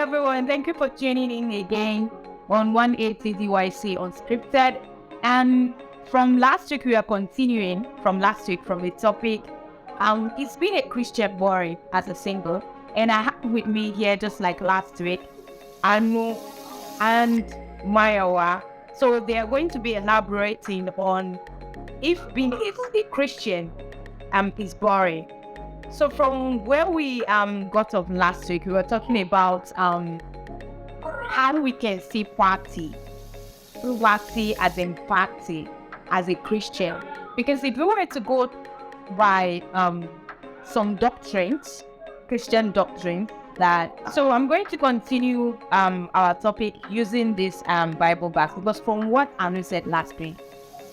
everyone. Thank you for tuning in again on 180DYC Unscripted. And from last week, we are continuing from the topic. It's been a Christian boring as a single. And I have with me here, just like last week, Anu and Mayawa. So they are going to be elaborating on if being a Christian is boring. So from where we got off last week, we were talking about how we can see party as in party as a Christian. Because if we were to go by some doctrines, Christian doctrine, so I'm going to continue our topic using this Bible verse, because from what Anu said last week,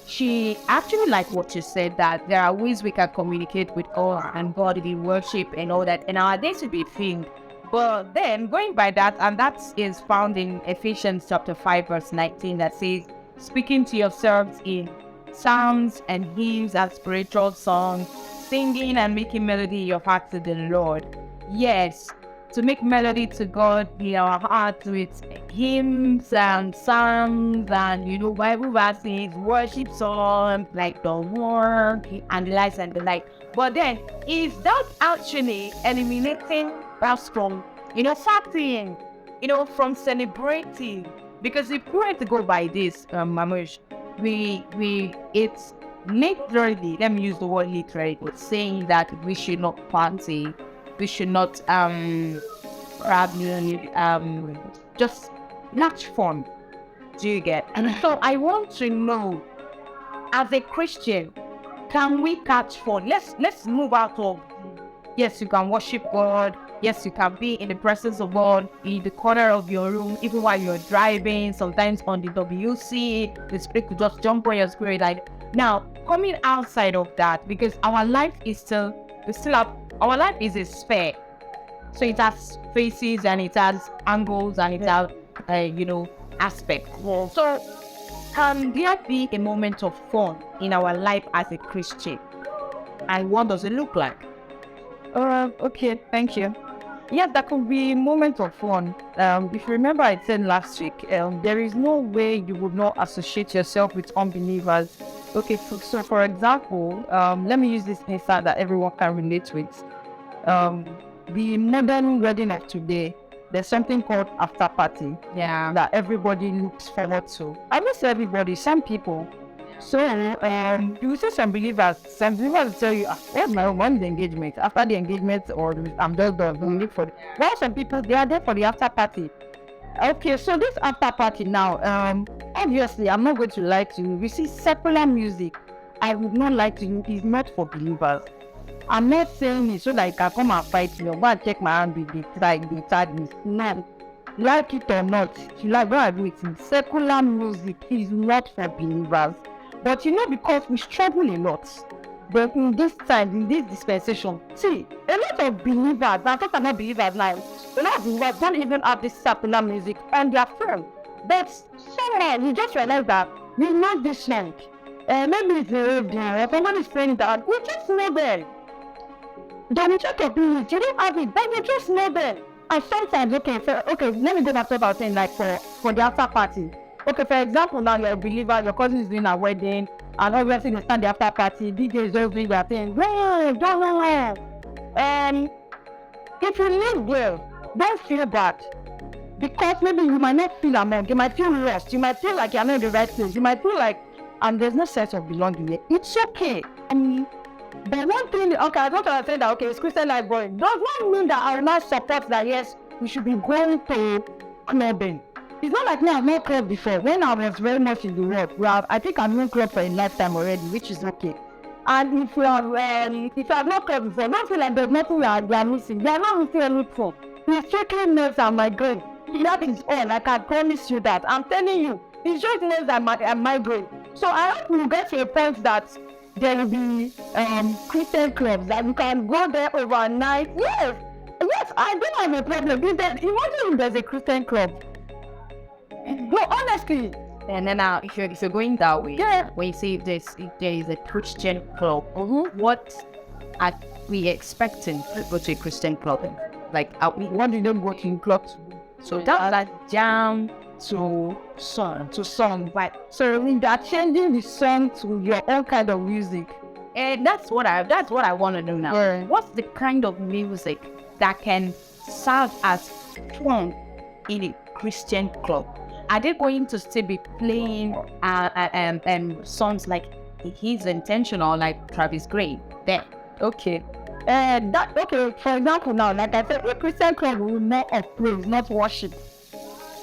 she actually liked what she said, that there are ways we can communicate with God and God in worship and all that, and our days will be filled. But then going by that, and that is found in Ephesians chapter 5 verse 19, that says, speaking to yourselves in psalms and hymns and spiritual songs, singing and making melody in your heart to the Lord. Yes, to make melody to God in our hearts with hymns and psalms and, Bible verses, worship songs like the word and the lights and the light. But then, is that actually eliminating us from, fasting, from celebrating? Because if we were to go by this, Mamush, it's literally, let me use the word literally, it's saying that we should not party. We should not just catch fun. Do you get? And so I want to know, as a Christian, can we catch fun? Let's move out of, yes, you can worship God. Yes, you can be in the presence of God in the corner of your room, even while you're driving, sometimes on the WC, the spirit could just jump on your spirit. Now, coming outside of that, because our life is our life is a sphere, so it has faces and it has angles and it has, aspects. Yeah. So, can there be a moment of fun in our life as a Christian? And what does it look like? Okay, thank you. Yeah, that could be a moment of fun. If you remember, I said last week, there is no way you would not associate yourself with unbelievers. Okay, so for example, let me use this insight that everyone can relate with. The modern wedding of today, there's something called after party. Yeah. That everybody looks forward to. I mean, everybody, some people. So, you see some believers tell you, where's my one's engagement? After the engagement, or I'm just going for it. While some people, they are there for the after party. Okay, so this after party now, obviously, I'm not going to lie to you. You see, secular music, I would not lie to you, is not for believers. I'm not saying it so that you can come and fight me or go and take my hand with the sadness. No. Like it or not, you like what I do with it. Secular music is not for believers. But because we struggle a lot, but in this time, in this dispensation, see, a lot of believers, I'm talking about believers now, a lot of believers don't even have this secular music on their phone. But somewhere, you just realize that you know this song. Maybe it's a radio, if someone is playing that, we just know them. Then you check your music, you don't have it, then you just know them. And sometimes, okay, let me go back to about saying, like, for the after party. Okay, for example, now you're a believer, your cousin is doing a wedding, and obviously you stand the after party, DJ is just doing their thing. If you live well, don't feel bad. Because maybe you might not feel among, you might feel lost, you might feel like you're not in the right place, you might feel like, and there's no sense of belonging there. It's okay. But one thing, okay, I don't understand that, okay, it's Christian life going. Does not mean that I will not support that, yes, we should be going to clubbing. It's not like me, I've not clubbed before. When I was very much in the world, I think I've not clubbed for a lifetime already, which is okay. And if you have not clubbed before, don't feel like there's nothing we are missing. We are not missing anything. We're checking nerves and migraine. That is all, like I promise you that. I'm telling you, it's just nerves and migraine. So I hope we get to a point that there will be Christian clubs that you can go there overnight. Yes, I don't have a problem. Imagine if there's a Christian club. No, honestly. And then now, if you're going that way, yeah. When you say if there is a Christian club, what are we expecting to go to a Christian club? Like, what do they go to clubs? So that's like jam to song. But So you are changing the song to your own kind of music. and that's what I want to know now. Yeah. What's the kind of music that can serve as fun in a Christian club? Are they going to still be playing songs like He's Intentional, like Travis Gray? There. Okay. Okay, for example now, like I said, a Christian club will not of praise, not worship.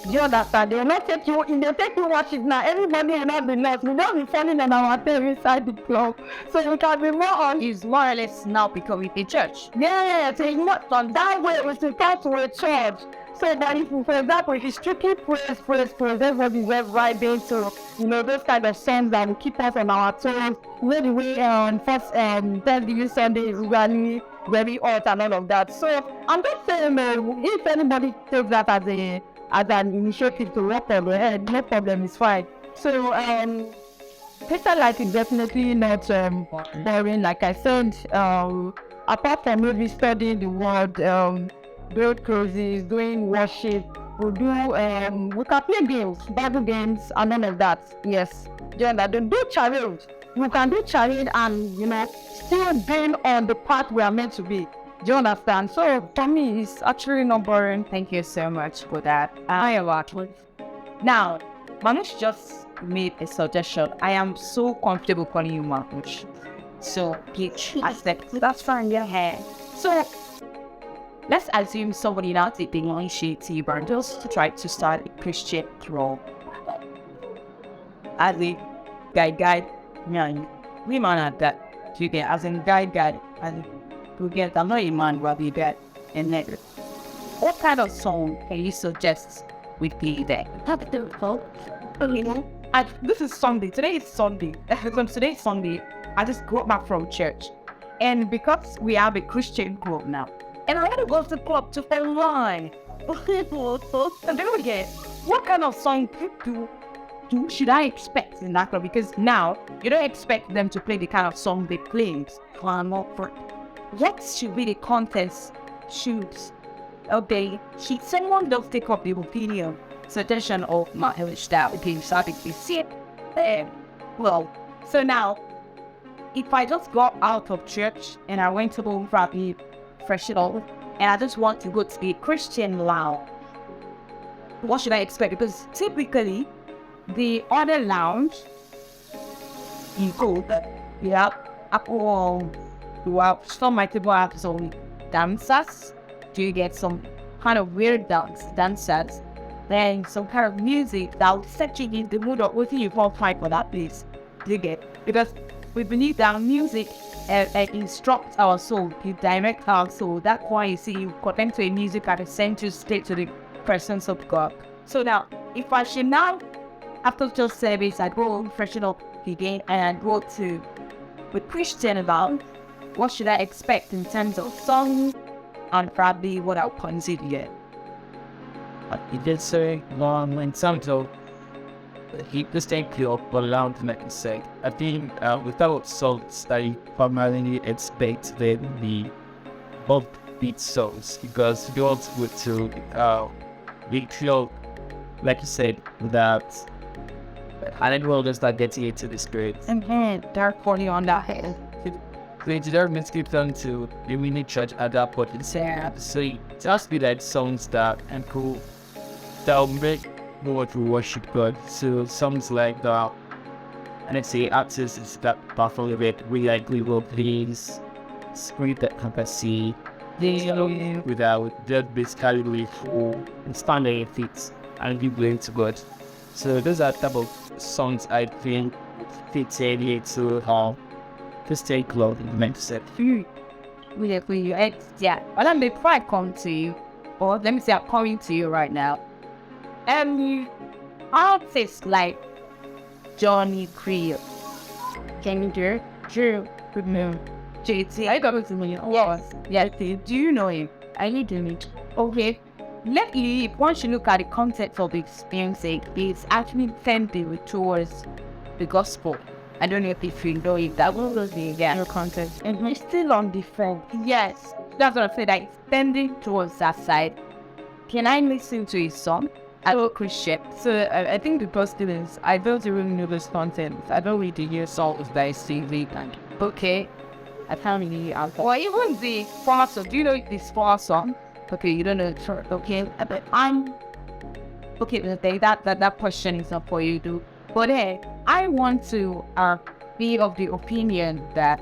Do you understand? They will not take you in, they take you worship now. Everybody will not be lost. We don't be falling on our tail inside the club. So we can be more on. Is more or less now becoming a church. Yeah, so it's not on that way, we should come to a church. So that if, for example, if it's strictly praise, everybody's just vibing to, those kind of songs that will keep us on our toes. Where the way first Thanksgiving Sunday is really very hot and all of that. So I'm just saying, if anybody takes that as an initiative to work on the head, no problem, it's fine. So Christian life is definitely not boring. Like I said, apart from maybe studying the word, build cruises, doing worship, we can play games, Bible games, and none of that. Yes, do challenge. We can do challenge and still being on the path we are meant to be. Do you understand? So for me, it's actually not boring. Thank you so much for that. I am actually. Now, Manush just made a suggestion. I am so comfortable calling you Manush. So, accept. That's fine, yeah. So, let's assume somebody now take the initiative and just to try to start a Christian club. As a guide, we man at that. You get as in guide, and to get, I'm not a man, but be that. And then, what kind of song can you suggest we play there? And this is Sunday. Today is Sunday. Today is Sunday. I just got back from church. And because we have a Christian club now, and I want to go to the club to online. And then again, what kind of song should I expect in that club? Because now, you don't expect them to play the kind of song they played. What should be the contest? Someone does take up the opinion, suggestion of my English style. So now, if I just got out of church and I went to go probably fresh it up, and I just want to go to a Christian lounge, what should I expect? Because typically, the other lounge, you go, some might have some dancers. Do you get some kind of weird dancers? Then some kind of music that will set you in the mood of what you can't find for that place. Do you get? Because we believe that music instructs our soul, it directs our soul. That's why you see you connect to a music at a central state to the presence of God. So now, if I should now, after church service, I go freshen up again and go to the Christian lounge, what should I expect in terms of songs and probably what I'll consider? You did say in terms of keep the same club but allowed to make a say. I think without songs I primarily expect them to be upbeat songs because you want to be club, like you said, that and then we'll just start getting into the spirit. And dark corny on that head. Created our description to the mini church at that point. So it just be that songs that and cool that'll make more to worship God. So songs like that, and let's say artists that perform with we will please script that capacity without just basically for standing fits and be blame to God. So those are type of songs I think fit in to just take clothing meant to set. Yeah. Well, then before I come to you, or let me say I'm coming to you right now. Artists like Johnny Creel, Kenny Drew, JT. I got to know him. Yes. Do you know him? I need to meet. Okay. Lately, once you look at the context of the experience, it's actually tending towards the gospel. I don't know if you know if that was the content. And it's still on the fence. Yes, that's what I'm saying. That it's tending towards that side. can I listen to a song as a Christian? So I think the first thing is I don't even know this content. I don't really hear songs that I sing and Okay. I can't really answer. Or even the first song. Do you know this first song? Okay, you don't know the church. Okay. But okay, that question is not for you, do. But I want to be of the opinion that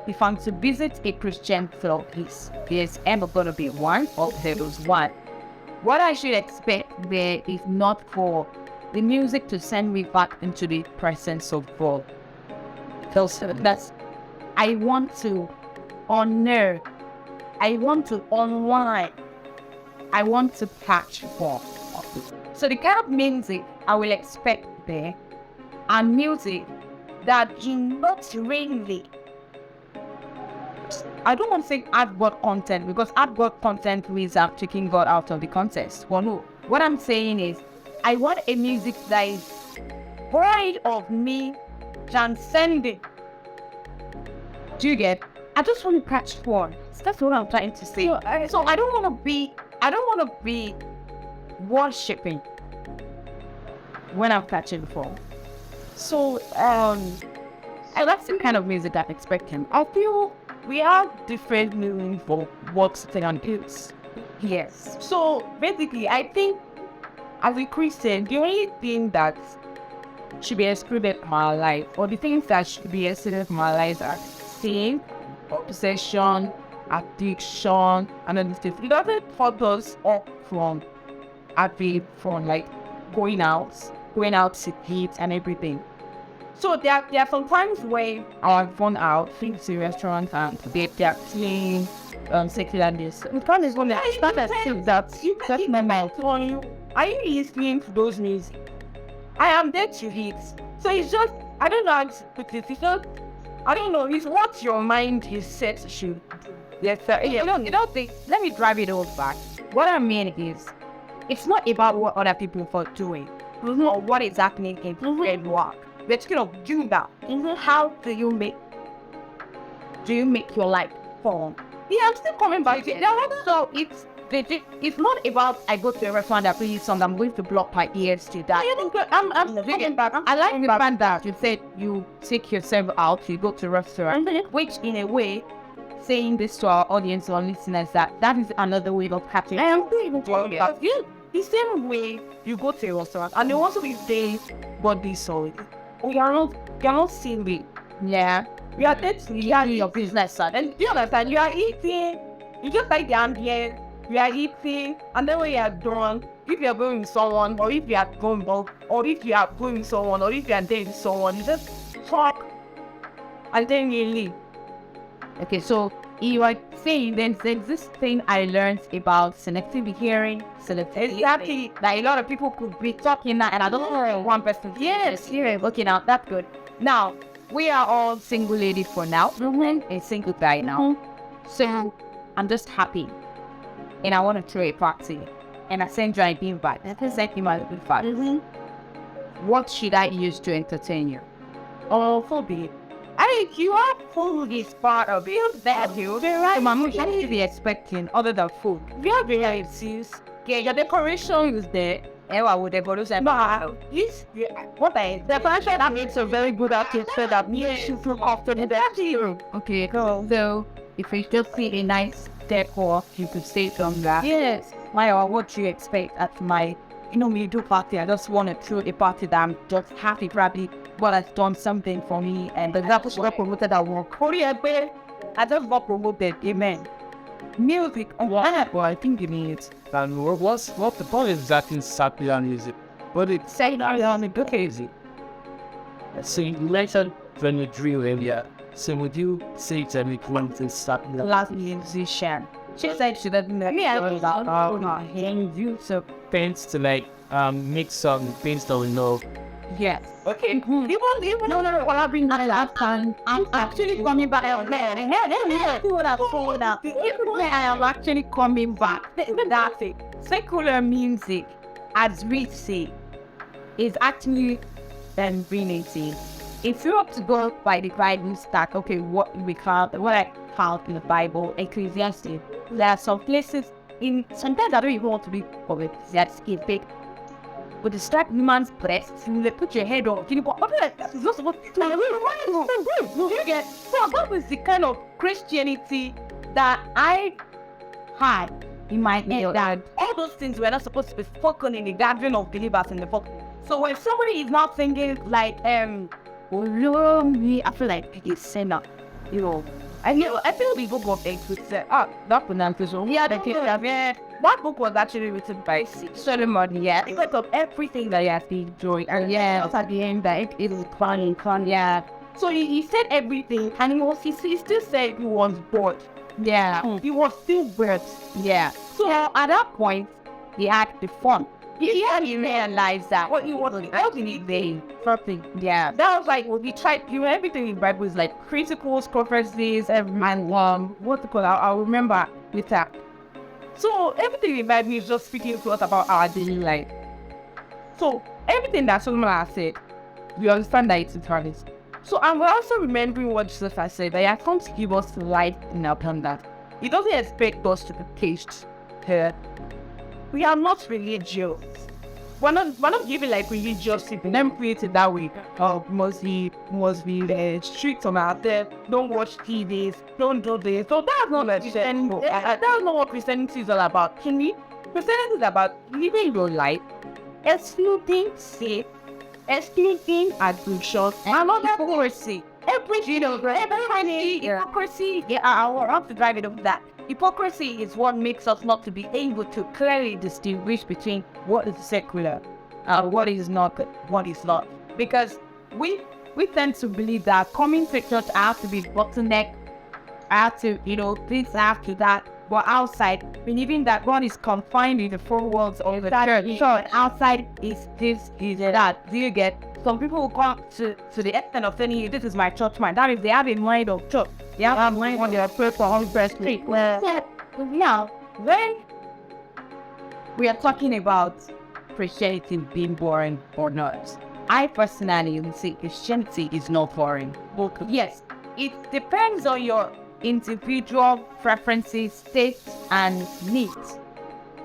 if I'm to visit a Christian place, there's ever going to be one, or there was one. What I should expect there is not for the music to send me back into the presence of God. Because that's, I want to honor, I want to unwind, I want to catch form. So the kind of music I will expect there are music that do not really, I don't want to say add God content, because add God content means I'm taking God out of the context. Well, no. What I'm saying is, I want a music that is pride of me transcending. Do you get? I just want to catch form. That's what I'm trying to say. So I don't want to be worshipping when I'm catching form. So that's the kind of music I'm expecting. I feel we have different meanings for what Satan is. Yes. So basically, I think as a Christian, the only thing that should be excluded from our life, or the things that should be excluded from our lives, are sin, obsession, addiction, and then stuff. It doesn't cut us off from like going out to eat and everything. So there are some times where I've gone out, been to restaurants, and they're playing secular this. The problem is when I start to feel that that's my mouth on you. Are you listening to those music? I am there to eat. So it's just, I don't know how to put it. It's just, I don't know. It's what your mind is set to do. Yes, sir. You don't think. Let me drive it all back. What I mean is, it's not about what other people are doing, or what is happening in their work. We're talking of you now. How do you make your life fun? Yeah, I'm still coming back to it. So it's not about I go to a restaurant that plays song, I'm going to block my ears to that. I'm coming back. I like the fact that you said you take yourself out, you go to a restaurant, which in a way, saying this to our audience or listeners, that is another way of catching. I am still even talking about you. The same way you go to a restaurant and they want to be saying body solid. You're not seeing it. Yeah. You are there to hear your business, son. And do you understand? You are eating. You just like the ambience. You are eating. And then when you are done, if you are going with someone, or if you are going out, or if you are going with someone, or if you are dating someone, you just talk. And then you leave. Okay, so you are saying then there's this thing I learned about selective hearing, exactly. That a lot of people could be talking now, and I don't know one person. Yes, yeah. Okay, now that's good. Now we are all single ladies for now. A single guy now. So I'm just happy, and I want to throw a party, and I send you an invite. I sent you my invite. What should I use to entertain you? Oh, forbid. I think you are food is part of it. That you be right. Mama, what should you be expecting other than food? We are very serious. Okay, your decoration is there. I would decoration. But this, what the decoration that makes a very good artist that makes you feel comfortable. That's you. Okay, cool. So if you just see a nice decor, you could say from that. Yes. What do you expect at my, me do party? I just want to throw a party that I'm just happy, probably. God has done something for me, and the example she got promoted at work. I just got promoted, amen. Music, well, I think it needs and what the point is exactly secular music, but it's secular music easy. So later when you drill area, so would you say that we want to start the last musician? She said she doesn't know. Yeah, you so paints to like mix some paints that we know. Yes. Okay. Even no. What I've been doing last time, I'm actually coming back. Man, what I told up. I am actually coming back. That's it. Secular music, as we say, is actually divinity. If you were to go by the Bible what I call in the Bible, Ecclesiastes, there are some places sometimes I don't even want to be public. That's big. But distract man's breasts, and they put your head on. You know, but like that is not supposed to you get. So that was the kind of Christianity that I had in my head. That all those things were not supposed to be spoken in the gathering of believers in the book. So when somebody is not thinking like, I feel like it's sinner, you know. I feel the book of Exodus said, that pronunciation. Yeah, that book was actually written by Solomon, because of everything that he has been doing. And at the end, that it was fun, So he said everything, and he still said he was bored. Yeah. He was still bored. Yeah. So at that point, he had the fun. He realized that what he was helping it there. Something. Yeah. That was like, we tried, everything in the Bible is like criticals, prophecies, and what to call it? I'll remember later. So everything in the Bible is just speaking to us about our daily life. So everything that Solomon has said, we understand that it's eternal. So I'm also remembering what Jesus has said, that he has come to give us life in abundance. He doesn't expect us to be caged here. We are not religious. We're not giving like religious people. Them created that way. Must be strict on ourselves. Don't watch TVs. Don't do this. So that's not Christianity. That's not what Christianity is all about. Christianity is about living your life, excluding sin, excluding addiction, and not hypocrisy. Hypocrisy. I want to drive it over that. Hypocrisy is what makes us not to be able to clearly distinguish between what is secular and what is not. Because we tend to believe that coming to church, I have to be bottleneck, I have to, this, after that. But outside, believing that God is confined in the four walls of the church. So outside is this, is that. Do you get? Some people will come to the extent of saying, this is my church mind. That is, they have a mind of church. They have a mind on their prayer for 100%. Now, when we are talking about Christianity being boring or not, I personally would say Christianity is not boring. But yes, it depends on your individual preferences, tastes, and needs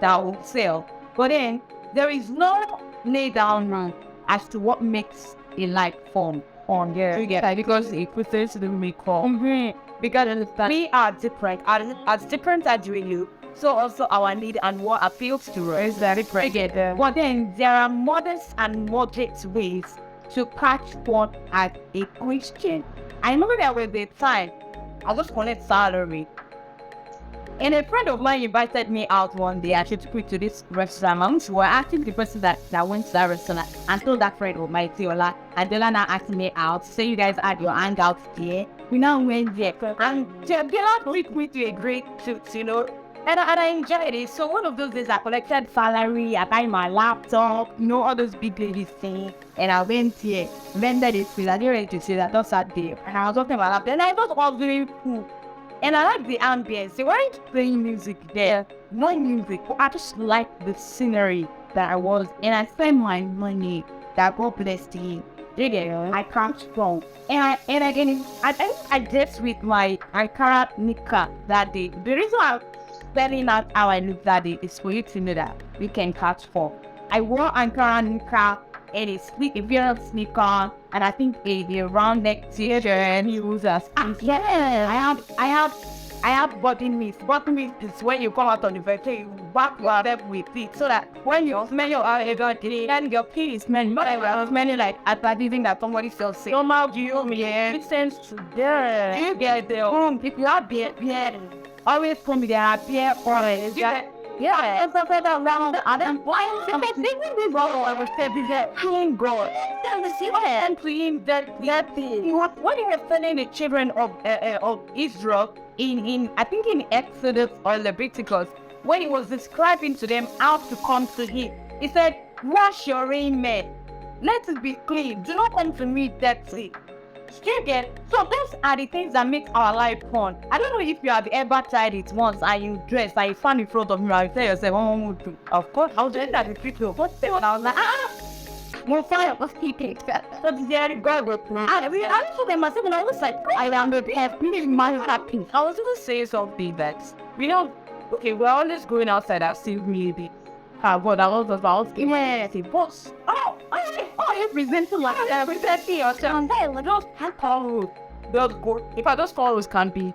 that will sell. But then, there is no lay down run as to what makes a life form on there. Because it puts to make form. Because we are different. As different as you, so also our need and what appeals to us is very different. But then there are modest and moderate ways to catch fun as a Christian. I remember there was a time I was collect salary. And a friend of mine invited me out one day. I should quit to this restaurant. We were asking the person that went to that restaurant and told that friend of mine, Tiola, and Dela now asked me out. So you guys had your hangout there. We now went there. And Dela took me to a great suit, and I enjoyed it. So one of those days I collected salary, I buy my laptop, all those big ladies thing. And I went here, rendered it free. I didn't ready to say that, just sat there. And I was talking about laptop. And I thought it was very cool. And I like the ambience. They weren't playing music there. No music. But I just liked the scenery that I was. And I spent my money that God blessed him. I can't strong. And I dressed with my Ankara Nika that day. The reason I'm spelling out how I look that day is for you to know that we can catch form. I wore Ankara Nika and a pair of sneaker, and I think a round neck t-shirt and heels. I have button meat. Button meat is when you come out on the vehicle, you back yourself with it, so that when you smell your then your pee is smelling. But I was smelling like advertising that somebody sells sick. Normal, it sends to there. You get their home. If you have beer, always come with their beer for it. Yeah, it's a bit around the other. Why is it making me go? I was saying that clean God. And clean that thing. What you were telling the children of Israel in I think in Exodus or Leviticus, when he was describing to them how to come to him, he said, wash your raiment. Let it be clean. Do not come to me dirty. Still get, so those are the things that make our life fun. I don't know if you have ever tried it once and you dress and you stand in front of me and you tell yourself, of course, I was doing that with people. But I was like, more fire, let's keep it. So the very God was I told them myself and I was like, I am the happy, my happy. I was going to say something that, okay, we're always going outside at still maybe. But I was about the boss. Oh, presenting like that, presenting yourself. Hey, just follow. Just go. If I just follow, can be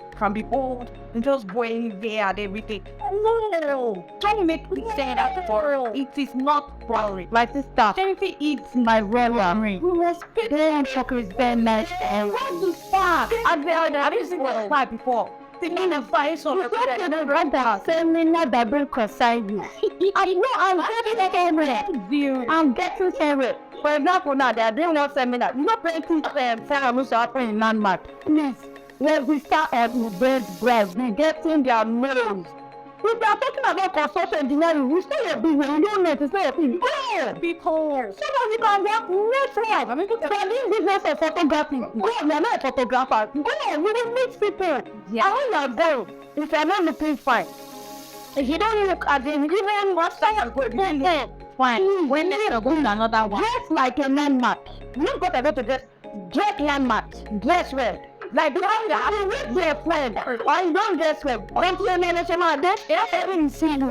old and just going there and everything. No, trying to make me say that for it is not boring. My sister, Everything eats my brother, who respect damn fucker is very nice and what to start. I've been single five before. Thinking of fire so brother, seminar that will concern you. I know I'm getting favorite. I'm getting favorite. For example, now they are doing no seminar. You know, plenty Sarah Musa offering in landmark. Yes, when we start with bread, they getting their names. If they are talking about construction engineering, we still have business. We don't need to say a thing. People, somebody can work next time. I mean, this business of photography. We are not photographers. We will meet people. Yeah. I want to go. If I'm not looking fine. If you don't look at them, you don't watch that. Fine. When they are going to another one, dress like a landmark. You don't got to go to dress landmark. Dress well. Like, I don't wear friend. I don't dress well. When you manage my desk, everything seen. No,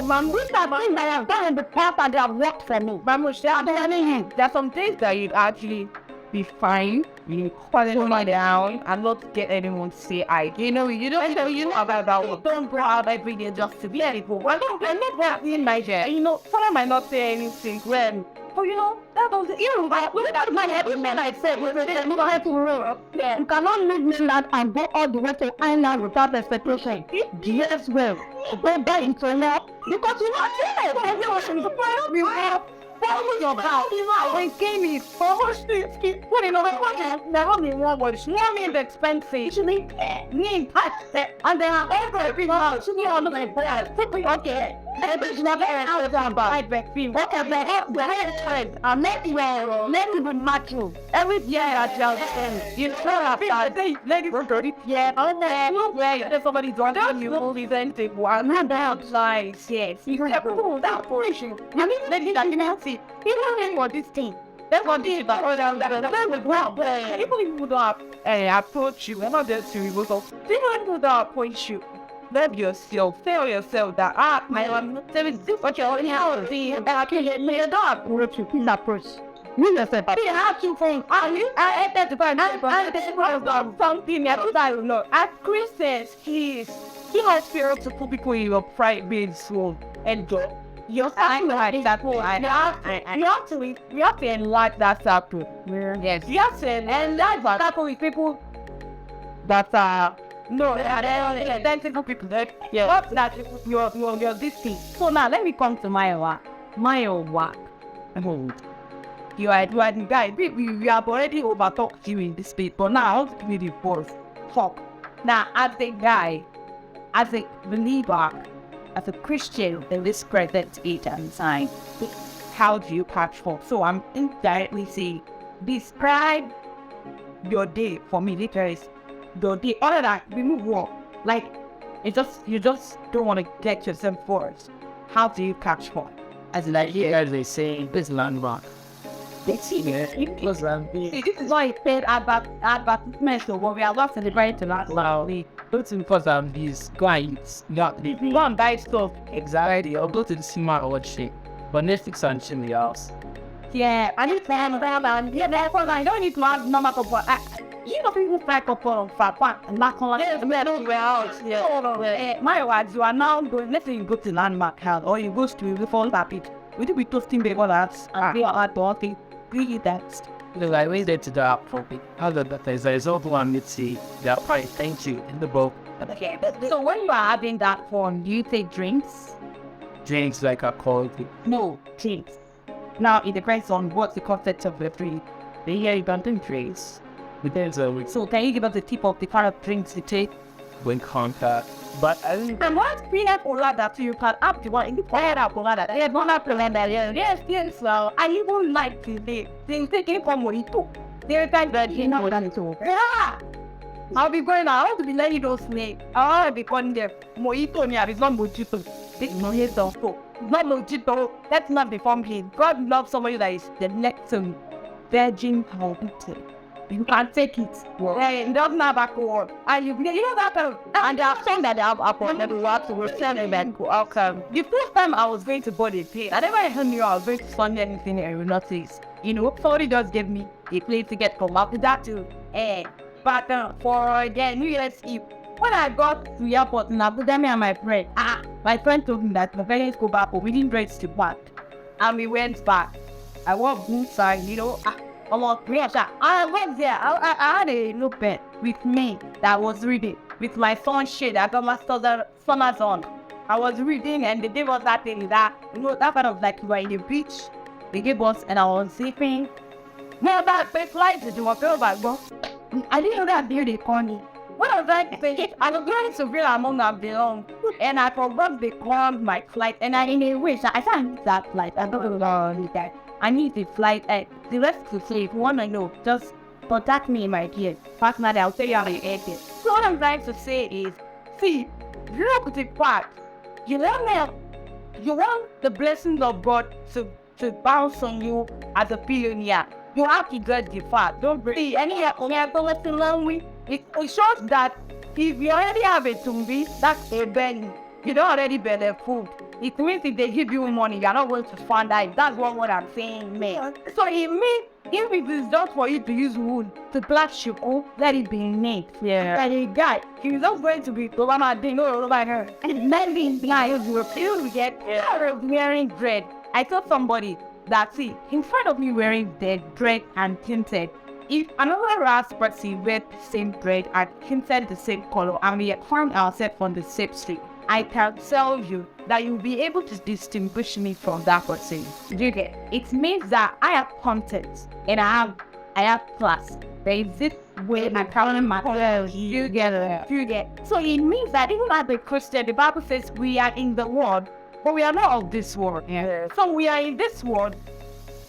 man, this time I am telling the path that they have worked for me. There's some things that you'd actually be fine. You put it down and not get anyone to say I. You know about that. Don't go out every day just to be anything. Well, I'm not that in Nigeria. You know, someone might not say anything when. Oh, you know, that was without my happy man, I said, we don't have to roll. You cannot leave Midland and go all the way to Ireland without expectation. Yes, well, go back into now because you are there. We have follow your house. When game is almost put in over now only one word. Now means expensive. Usually, need touch that, and they are every house. You know, like that. Okay. It's never out of my back feet. What a bad time. I'm not even much. Every year I tell them, you throw up that. Lady, we're dirty. Yeah, on there. There's somebody drunk. You only then take one. I'm outside. Yes, you have pulled out for issue. I mean, lady, I can see. You don't know what this thing. That's what this is. But people would up. Hey, I told you, I'm not there to you. So, people would up point you. Love yourself, tell yourself that my service is what you're only out see and I can't get me a dog. Repeat that first. You just said, you have to think, I had to find out something that I don't know. As Christians, he has spirit to put people in your private soul and go. You're like that whole you have to enlarge that circle. Yes. You have to enlarge that circle with people that are no, identical people. Yeah, that you're this thing. So now let me come to my work. You are the guy. We have already over talked to you in this space, but now I want to give you the first talk. Now, as a guy, as a believer, as a Christian in this present age and time, how do you catch for? So I'm indirectly saying, describe your day for me. Literally, your day. Other than remove work, like you just don't want to get yourself forced. How do you catch for? As like here, as they say, this landmark. This is why it said advertisement. So what we are not celebrating that loudly. It's because these guys not the one buy stuff. Exactly. I'll go to the cinema or watch but Netflix and chill in the house. Yeah, I need to have and yeah, therefore I don't need to have number for you know people fly for and not on my words, you are now going, let's say you go to landmark house or you go to the phone rapid. We do be toasting big that's we are at talking. Really that's I went there to the app for me. Other than that, there's also one let's see that price thank you in the book. Okay, so when you are having that phone, do you take drinks? Drinks like a quality. No, drinks. Now it depends on what's the concept of the drink. They hear you don't drink drinks. So can you give us a tip of the kind of drinks you take? When contact. But I think and what's green apple that you can up to one in the fire apple that they don't have to learn that. Yes, well, I even like to things taking from mojito. There are times that you know that too. Yeah. I'll be going out to be letting those names. I'll be going there. Mojito, it's not mojito. It's mojito. Not mojito. That's not the form. God loves somebody that is the next to virgin healthy. you can take it. It doesn't have alcohol. And you know that And they have some that have alcohol, that will have to return it back to alcohol. the first time I was going to board a plane, I never even knew I was going to fund anything aeronautics. You know, somebody just gave me a plane ticket from after that too. But for the New Year's Eve, when I got to the airport in Abuja, me and my friend told me that my parents go back, but we didn't reach to back. And we went back. I walked inside, you know, I went there. I had a notepad with me that was reading with my sunshade. I got my summers on. I was reading and they gave us that thing that, you know, that kind of like we were in the beach. They gave us and I was sleeping. Well, that big flight to do a feel back, bro. I didn't know that they called me. When I was like, I was going to feel among them belong. And I forgot they called my flight. And I in a wish I can't need that flight. I don't know that. I need the flight. The rest to say, if you want to know, just contact me in my dear. Personally, I'll tell you how to get it. So what I'm trying to say is, see, look at the part. You want the blessings of God to bounce on you as a billionaire. You have to get the fact. Don't see any language. It shows that if you already have a tumbi, that's a belly. You don't already bear food. It means if they give you money, you're not going to find out. That's what I'm saying, man. So it means if it is just for you to use wood to blast you, let it be neat. Yeah. And a guy, he's not going to be over her. And then these guys will still get tired of wearing dread. I told somebody that, see, in front of me wearing dread and tinted, if another race person wear the same dread and tinted the same color and we found ourselves on the same street, I can tell you that you'll be able to distinguish me from that person. Do you get it? It means that I have content and I have class. There is this way my calendar matters. You get it. You get. So it means that even as a Christian, the Bible says we are in the world, but we are not of this world. Yeah. So we are in this world.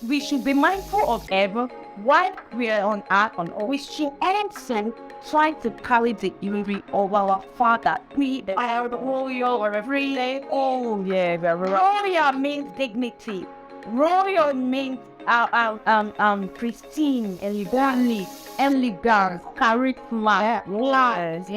We should be mindful of ever while we are on earth, we should answer trying to carry the glory of our Father. We are the royal or every day. Oh yeah, royal means dignity. Royal means pristine, elegant, charisma, lies,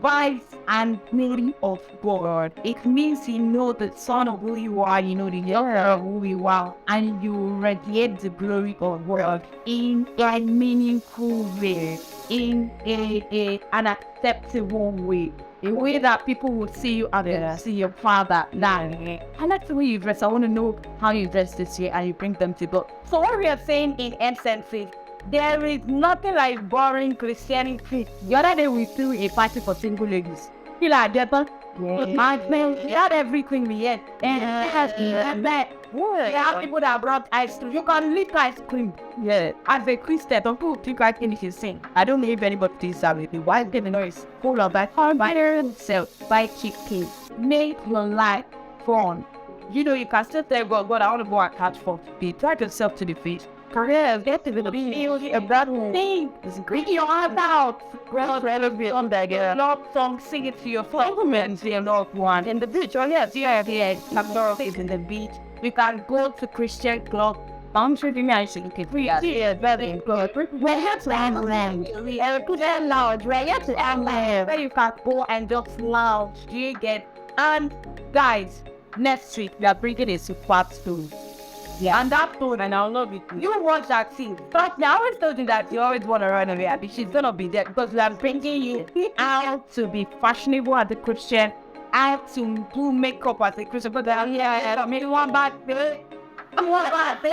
vibes and glory of God. It means you know the son of who you are, you know the daughter of who you are, and you radiate the glory of God in a meaningful way, in an acceptable way. A way that people will see you and see your Father. I like the way you dress. I want to know how you dress this year and you bring them to God. So what we are saying in essence is, there is nothing like boring Christianity. The other day we threw a party for single ladies. You like that, but not everything we had. And that. There are people that brought ice cream. You can lick ice cream. Yeah. As a Christian, don't people think I can sing. I don't know if anybody thinks that with me. Why is the noise? Hold on, by yourself, by chicken. Make your life fun. You know, you can still tell God, I want to go and catch fun. Be drive yourself to the fish. Career, get to the beauty of that thing. Bring your heart out. On that girl. Love song, sing it to your friends, your loved one. In the beach, yes. In the beach. We can go to Christian club. I'm sure you guys should get free. Yeah, very good. We have to have land. We have to have lounge. We have to have land. Where you can go and just lounge. You get. And guys, next week we are bringing a superb story. Yeah. And that tone, and I'll love it. You watch that scene. Trust me, I always told you that you always want to run away. And she's gonna be there because we are bringing you out to be fashionable as a Christian. I have to do makeup as a Christian. But I maybe one bad thing. I'm one bad thing.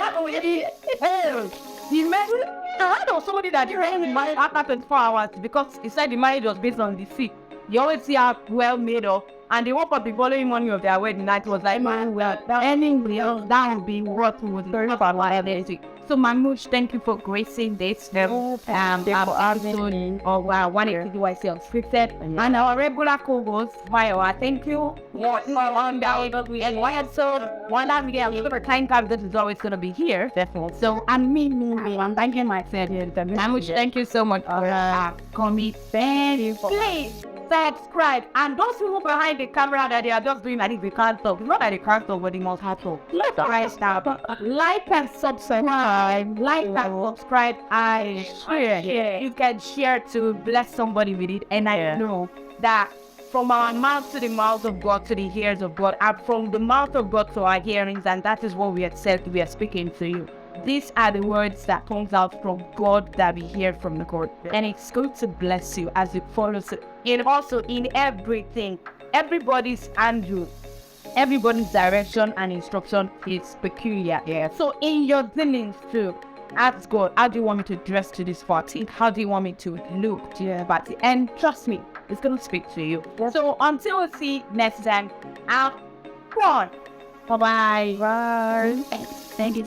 I know somebody that you ran with marriage after 24 hours because he said the marriage was based on the sick. You always see her well made up. And they woke up the following morning of their wedding night was like, man, well, anyway, that would be what we would learn about life. So, Mamush, thank you for gracing this episode of 180 Unscripted. And our regular co-host, Viola, thank you. And one time we get a little bit time card, this is always going to be here. Definitely. So, and me, I'm thanking myself. Mamush, thank you so much for coming. Thank you. Please. subscribe. And those people behind the camera that they are just doing that if they can't talk. It's not that they can't talk, but they must have talk. Like and subscribe. Like and subscribe. I share. You can share to bless somebody with it. And I know that from our mouth to the mouth of God to the ears of God, and from the mouth of God to our hearings, and that is what we are said we are speaking to you. These are the words that comes out from God that we hear from the God, and it's going to bless you as you follow it. And also in everything, everybody's handle, everybody's direction and instruction is peculiar. So in your dealings too, ask God, how do you want me to dress to this party? How do you want me to look to your party? And trust me, it's going to speak to you. So until we see next time, have fun. Bye-bye. Bye. Thank you.